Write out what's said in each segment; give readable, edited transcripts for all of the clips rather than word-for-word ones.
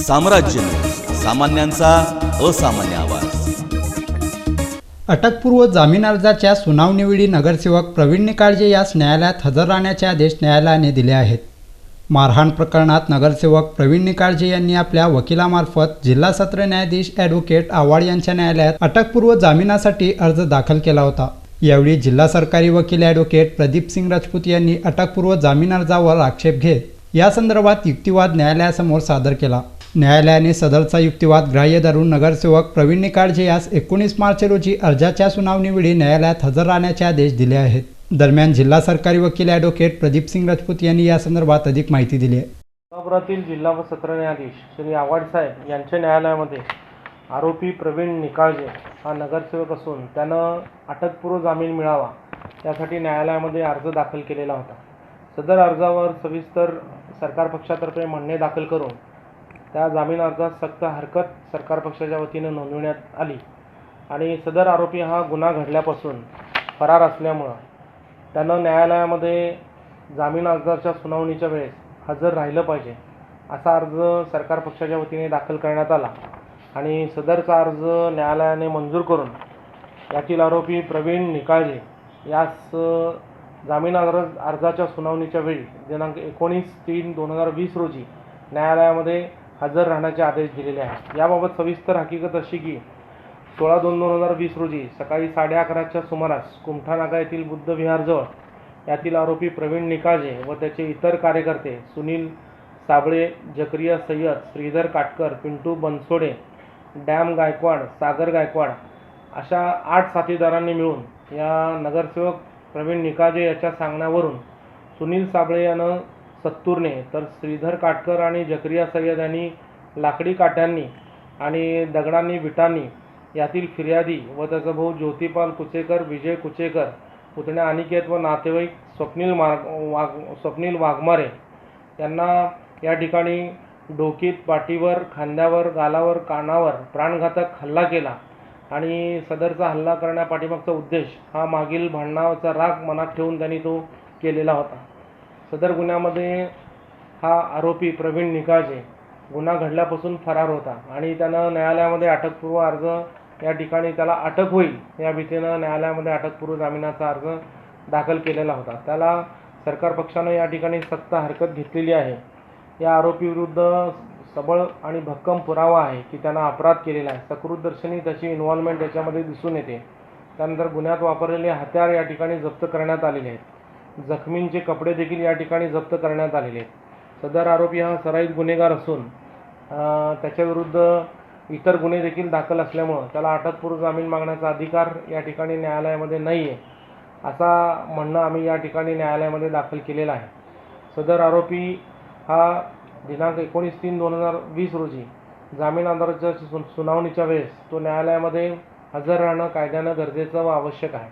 साम्राज्य न्यूज, सामान्यांचा असामान्य आवाज। अटकपूर्व जामीन अर्जाच्या सुनावणीवेळी नगरसेवक प्रवीण निकाळजे यास न्यायालयात हजर राहण्याचे आदेश न्यायालयाने दिले आहेत। मारहाण प्रकरणात नगरसेवक प्रवीण निकाळजे यांनी आपल्या वकिलामार्फत जिल्हा सत्र न्यायाधीश ॲडव्होकेट आव्हाड यांच्या न्यायालयात अटकपूर्व जामिनासाठी अर्ज दाखल केला होता। यावेळी जिल्हा सरकारी वकील ॲडव्होकेट प्रदीप सिंग राजपूत यांनी अटकपूर्व जामीन अर्जावर आक्षेप घेत या संदर्भात युक्तिवाद न्यायालयासमोर सादर केला। न्यायालयाने सदरचा युक्तिवाद ग्राह्य धरून नगरसेवक प्रवीण निकाळजे यास 19 मार्च रोजी अर्जाच्या सुनावणीवेळी न्यायालयात हजर राहण्याचे आदेश दिले आहेत। दरम्यान जिल्हा सरकारी वकील ॲडव्होकेट प्रदीप सिंग राजपूत यांनी या संदर्भात अधिक माहिती दिली आहे। कोल्हापुरातील जिल्हा व सत्र न्यायाधीश श्री आव्हाड साहेब यांच्या न्यायालयामध्ये आरोपी प्रवीण निकाळजे हा नगरसेवक असून त्यानं अटकपूर्व जामीन मिळावा यासाठी न्यायालयामध्ये अर्ज दाखल केलेला होता। सदर अर्जावर सविस्तर सरकार पक्षातर्फे म्हणणे दाखल करून त्या जामीन अर्जात सक्त हरकत सरकार पक्षाच्या वतीने नोंदवण्यात आली आणि सदर आरोपी हा गुन्हा घडल्यापासून फरार असल्यामुळं त्यानं न्यायालयामध्ये जामीन अर्जाच्या सुनावणीच्या वेळेस हजर राहिलं पाहिजे असा अर्ज सरकार पक्षाच्या वतीने दाखल करण्यात आला आणि सदरचा अर्ज न्यायालयाने मंजूर करून यातील आरोपी प्रवीण निकाळजे यास जामीन अर्जाच्या सुनावणीच्या वेळी दिनांक 19/3/2020 रोजी न्यायालयामध्ये हजर राहण्याचे आदेश दिलेले आहेत। याबाबत सविस्तर हकीकत अशी की 16/2/2020 रोजी सकाळी 11:30च्या सुमारास कुमठानाका येथील बुद्ध विहारजवळ यातील आरोपी प्रवीण निकाळजे व त्याचे इतर कार्यकर्ते सुनील साबळे, जकरिया सय्यद, श्रीधर काटकर, पिंटू बनसोडे, डॅम गायकवाड, सागर गायकवाड अशा 8 साथीदारांनी मिळून या नगरसेवक प्रवीण निकाळजे याच्या सांगण्यावरून सुनील साबळे यानं सत्तूरने तर श्रीधर काटकर आणि जकरिया सय्यद यांनी लाकडी काट्यांनी आणि दगडांनी विटांनी यातील फिर्यादी व त्याचा भाऊ ज्योतिपाल कुचेकर, विजय कुचेकर, पुतण्या अनिकेत व नातेवाईक स्वप्नील वाघमारे यांना या ठिकाणी डोकीत, पाठीवर, खांद्यावर, गालावर, कानावर प्राणघातक हल्ला केला आणि सदरचा हल्ला करण्यापाठीमागचा उद्देश हा मागील भांडणाचा राग मनात ठेवून त्यांनी तो केलेला होता। सदर गुन्ह्यामध्ये हा आरोपी प्रवीण निकाळजे गुन्हा घडल्यापासून फरार होता आणि त्यानं न्यायालयामध्ये अटकपूर्व अर्ज या ठिकाणी त्याला अटक होईल या भीतीनं न्यायालयामध्ये अटकपूर्व जामिनाचा अर्ज दाखल केलेला होता। त्याला सरकार पक्षानं या ठिकाणी सक्त हरकत घेतलेली आहे। या आरोपीविरुद्ध सबळ आणि भक्कम पुरावा आहे की त्यानं अपराध केलेला आहे। सकृतदर्शनी त्याची इन्व्हॉल्वमेंट याच्यामध्ये दिसून येते। त्यानंतर गुन्ह्यात वापरलेले हत्यार या ठिकाणी जप्त करण्यात आलेले आहेत। जखमींचे कपडे देखील या ठिकाणी जप्त करण्यात आलेले आहेत। सदर आरोपी हा सराईत गुन्हेगार असून त्याच्याविरुद्ध इतर गुन्हे देखील दाखल असल्यामुळं त्याला अटकपूर्व जामीन मागण्याचा अधिकार या ठिकाणी न्यायालयामध्ये नाही आहे असा म्हणणं आम्ही या ठिकाणी न्यायालयामध्ये दाखल केलेला आहे। सदर आरोपी हा दिनांक 19/3/2020 रोजी जामीन अर्जाच्या सुनावणीच्या वेळेस तो न्यायालयामध्ये हजर राहणं कायद्यानं गरजेचं व आवश्यक आहे।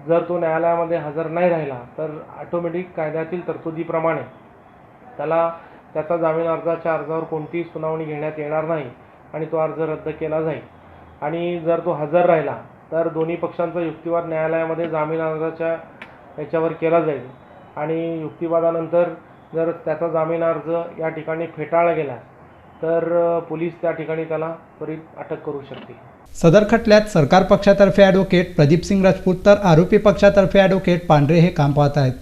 जर तो न्यायालयामध्ये हजर नाही राहिला तर ऑटोमॅटिक कायद्यातील तरतुदीप्रमाणे त्याला त्याचा जामीन अर्जाच्या अर्जावर कोणतीही सुनावणी घेण्यात येणार नाही आणि तो अर्ज रद्द केला जाईल। आणि जर तो हजर राहिला तर दोन्ही पक्षांचा युक्तिवाद न्यायालयामध्ये जामीन अर्जाच्या याच्यावर केला जाईल आणि युक्तिवादानंतर जर त्याचा जामीन अर्ज या ठिकाणी फेटाळला गेला तर पोलीस त्या ठिकाणी त्याला त्वरित अटक करू शकतील। सदर खटल्यात सरकार पक्षातर्फे ॲडव्होकेट प्रदीप सिंग राजपूत तर आरोपी पक्षातर्फे ॲडव्होकेट पांढरे हे काम पाहत आहेत।